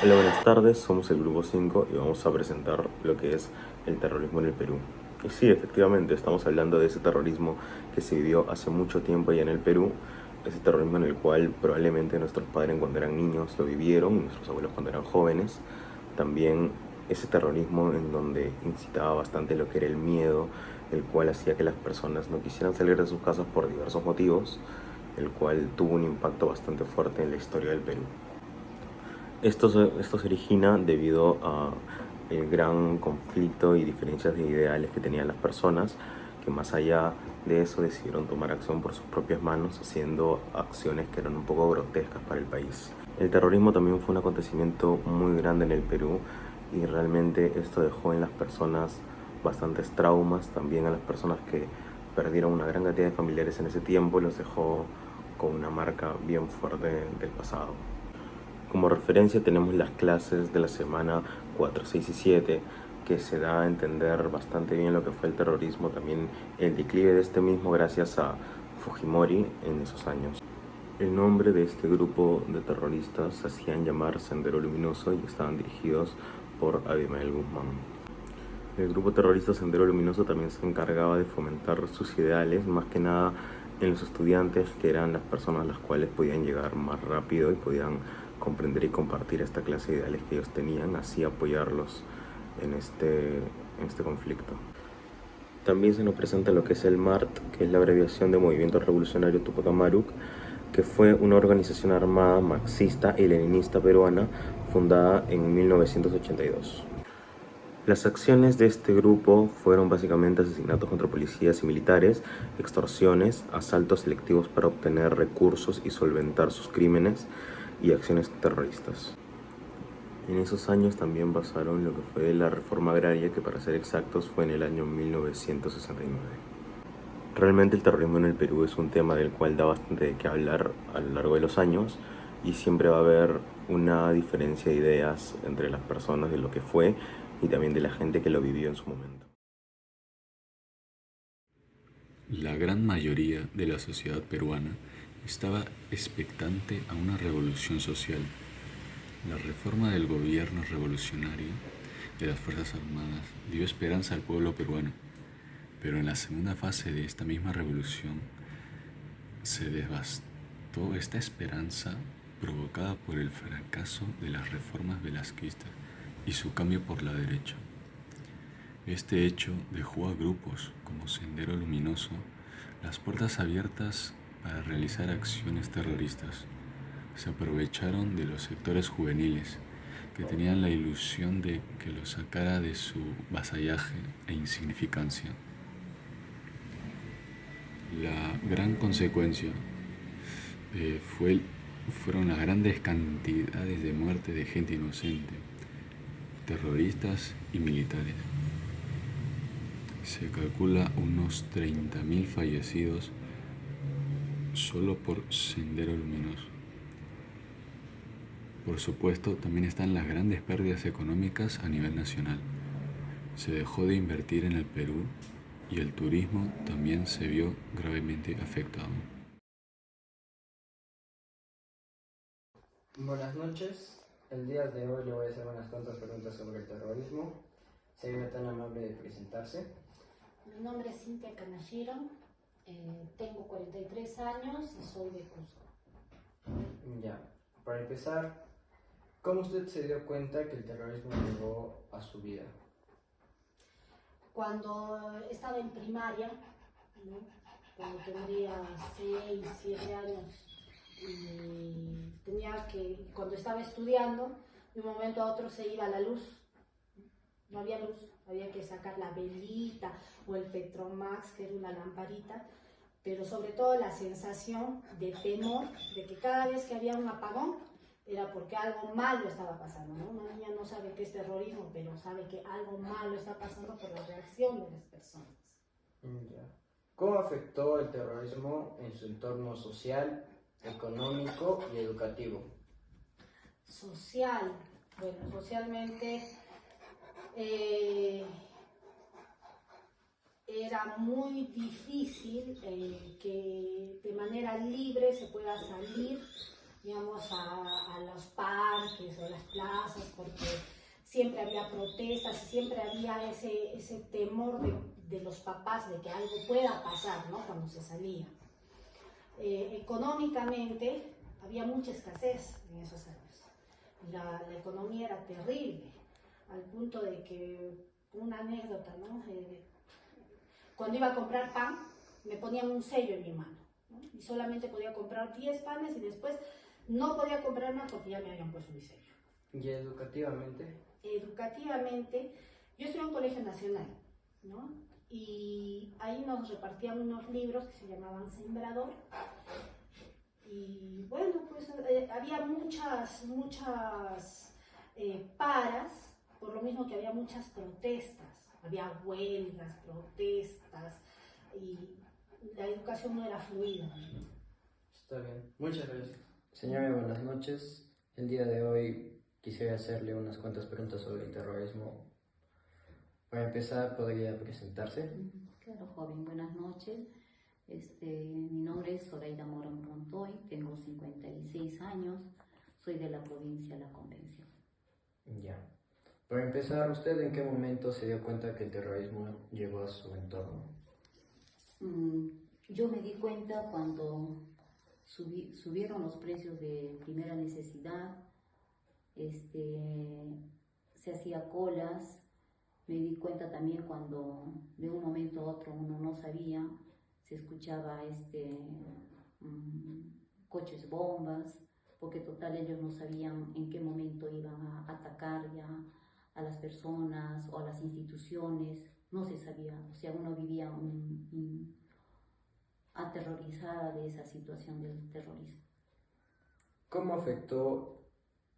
Hola, buenas tardes, somos el Grupo 5 y vamos a presentar lo que es el terrorismo en el Perú. Y sí, efectivamente, estamos hablando de ese terrorismo que se vivió hace mucho tiempo allá en el Perú, ese terrorismo en el cual probablemente nuestros padres cuando eran niños lo vivieron y nuestros abuelos cuando eran jóvenes. También ese terrorismo en donde incitaba bastante lo que era el miedo, el cual hacía que las personas no quisieran salir de sus casas por diversos motivos, el cual tuvo un impacto bastante fuerte en la historia del Perú. Esto se origina debido a el gran conflicto y diferencias de ideales que tenían las personas, que más allá de eso decidieron tomar acción por sus propias manos, haciendo acciones que eran un poco grotescas para el país. El terrorismo también fue un acontecimiento muy grande en el Perú y realmente esto dejó en las personas bastantes traumas, también a las personas que perdieron una gran cantidad de familiares en ese tiempo, los dejó con una marca bien fuerte del pasado. Como referencia tenemos las clases de la semana 4, 6 y 7, que se da a entender bastante bien lo que fue el terrorismo, también el declive de este mismo gracias a Fujimori en esos años. El nombre de este grupo de terroristas se hacían llamar Sendero Luminoso y estaban dirigidos por Abimael Guzmán. El grupo terrorista Sendero Luminoso también se encargaba de fomentar sus ideales, más que nada en los estudiantes, que eran las personas las cuales podían llegar más rápido y podían comprender y compartir esta clase de ideales que ellos tenían, así apoyarlos en este conflicto. También se nos presenta lo que es el MART, que es la abreviación de Movimiento Revolucionario Tupac Amaru, que fue una organización armada marxista y leninista peruana fundada en 1982. Las acciones de este grupo fueron básicamente asesinatos contra policías y militares, extorsiones, asaltos selectivos para obtener recursos y solventar sus crímenes y acciones terroristas. En esos años también pasaron lo que fue la reforma agraria, que para ser exactos fue en el año 1969. Realmente el terrorismo en el Perú es un tema del cual da bastante de qué hablar a lo largo de los años y siempre va a haber una diferencia de ideas entre las personas de lo que fue y también de la gente que lo vivió en su momento. La gran mayoría de la sociedad peruana estaba expectante a una revolución social. La reforma del gobierno revolucionario de las Fuerzas Armadas dio esperanza al pueblo peruano, pero en la segunda fase de esta misma revolución se devastó esta esperanza provocada por el fracaso de las reformas velasquistas y su cambio por la derecha. Este hecho dejó a grupos como Sendero Luminoso las puertas abiertas para realizar acciones terroristas. Se aprovecharon de los sectores juveniles que tenían la ilusión de que los sacara de su vasallaje e insignificancia. La gran consecuencia fueron las grandes cantidades de muerte de gente inocente, terroristas y militares. Se calcula unos 30.000 fallecidos solo por Sendero Luminoso. Por supuesto, también están las grandes pérdidas económicas a nivel nacional. Se dejó de invertir en el Perú y el turismo también se vio gravemente afectado. Buenas noches. El día de hoy le voy a hacer unas cuantas preguntas sobre el terrorismo. ¿Sería tan amable de presentarse? Mi nombre es Cintia Kanashiro, tengo 43 años y soy de Cusco. Ya. Para empezar, ¿cómo usted se dio cuenta que el terrorismo llegó a su vida? Cuando estaba en primaria, ¿no? Cuando tendría 6, 7 años, y cuando estaba estudiando, de un momento a otro se iba la luz. No había luz, había que sacar la velita o el Petromax, que era una lamparita, pero sobre todo la sensación de temor de que cada vez que había un apagón era porque algo malo estaba pasando, ¿no? Una niña no sabe qué es terrorismo, pero sabe que algo malo está pasando por la reacción de las personas. Ya. ¿Cómo afectó el terrorismo en su entorno social, económico y educativo? Social, bueno, socialmente era muy difícil que de manera libre se pueda salir íbamos a los parques o las plazas, porque siempre había protestas y siempre había ese temor de los papás de que algo pueda pasar, ¿no? Cuando se salía. Económicamente había mucha escasez en esos años. La economía era terrible, al punto de que, una anécdota, ¿no? Cuando iba a comprar pan, me ponían un sello en mi mano, ¿no? Y solamente podía comprar 10 panes y después no podía comprar más porque ya me habían puesto mi sello. ¿Y educativamente? Educativamente, yo estuve en un colegio nacional, ¿no? Y ahí nos repartían unos libros que se llamaban Sembrador. Y bueno, pues había muchas paras, por lo mismo que había muchas protestas. Había huelgas, protestas, y la educación no era fluida, ¿no? Está bien, muchas gracias. Señora, buenas noches. El día de hoy quisiera hacerle unas cuantas preguntas sobre el terrorismo. Para empezar, ¿podría presentarse? Claro, joven, buenas noches. Mi nombre es Zoraida Morón Montoy, tengo 56 años, soy de la provincia de La Convención. Ya. Para empezar, ¿usted en qué momento se dio cuenta que el terrorismo llegó a su entorno? Yo me di cuenta cuando subieron los precios de primera necesidad, se hacía colas. Me di cuenta también cuando de un momento a otro uno no sabía, se escuchaba coches bombas, porque total ellos no sabían en qué momento iban a atacar ya a las personas o a las instituciones, no se sabía, o sea, uno vivía aterrorizada de esa situación del terrorismo. ¿Cómo afectó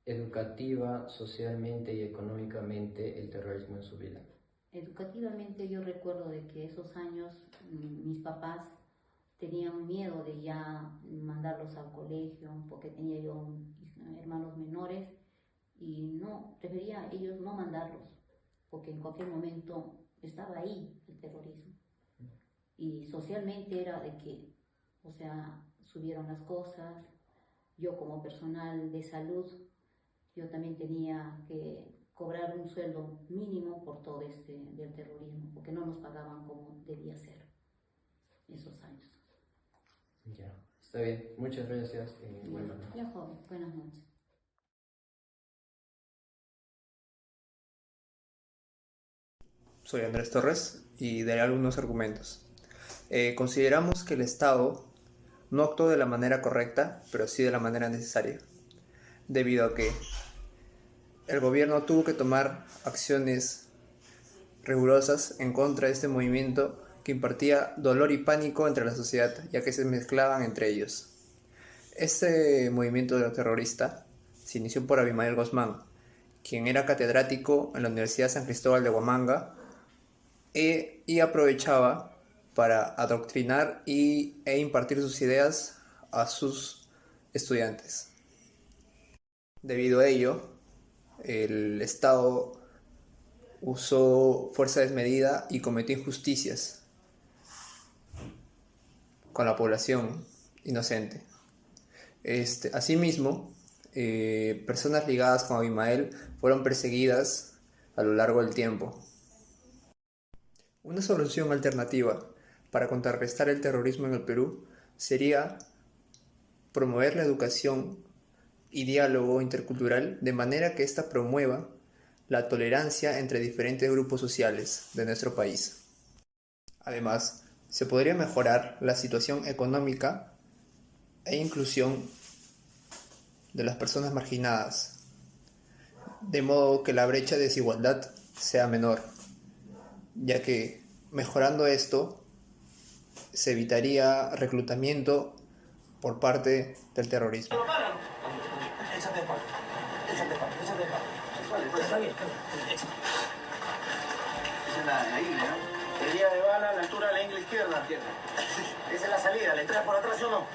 educativa, socialmente y económicamente el terrorismo en su vida? Educativamente yo recuerdo de que esos años mis papás tenían miedo de ya mandarlos al colegio porque tenía yo hermanos menores y no, prefería ellos no mandarlos porque en cualquier momento estaba ahí el terrorismo. Y socialmente era de que, o sea, subieron las cosas. Yo como personal de salud, yo también tenía que cobrar un sueldo mínimo por todo del terrorismo, porque no nos pagaban como debía ser esos años. Ya, está bien. Muchas gracias y buenas noches. Ya, joven, buenas noches. Soy Andrés Torres y daré algunos argumentos. Consideramos que el Estado no actuó de la manera correcta, pero sí de la manera necesaria, debido a que el gobierno tuvo que tomar acciones rigurosas en contra de este movimiento que impartía dolor y pánico entre la sociedad, ya que se mezclaban entre ellos. Este movimiento terrorista se inició por Abimael Guzmán, quien era catedrático en la Universidad San Cristóbal de Huamanga y aprovechaba para adoctrinar e impartir sus ideas a sus estudiantes. Debido a ello, el Estado usó fuerza desmedida y cometió injusticias con la población inocente. Asimismo, personas ligadas con Abimael fueron perseguidas a lo largo del tiempo. Una solución alternativa para contrarrestar el terrorismo en el Perú sería promover la educación y diálogo intercultural de manera que ésta promueva la tolerancia entre diferentes grupos sociales de nuestro país. Además, se podría mejorar la situación económica e inclusión de las personas marginadas, de modo que la brecha de desigualdad sea menor, ya que mejorando esto se evitaría reclutamiento por parte del terrorismo. La ingle, ¿no? El día de bala a la altura de la ingle izquierda. Esa es la salida, ¿le traes por atrás o no?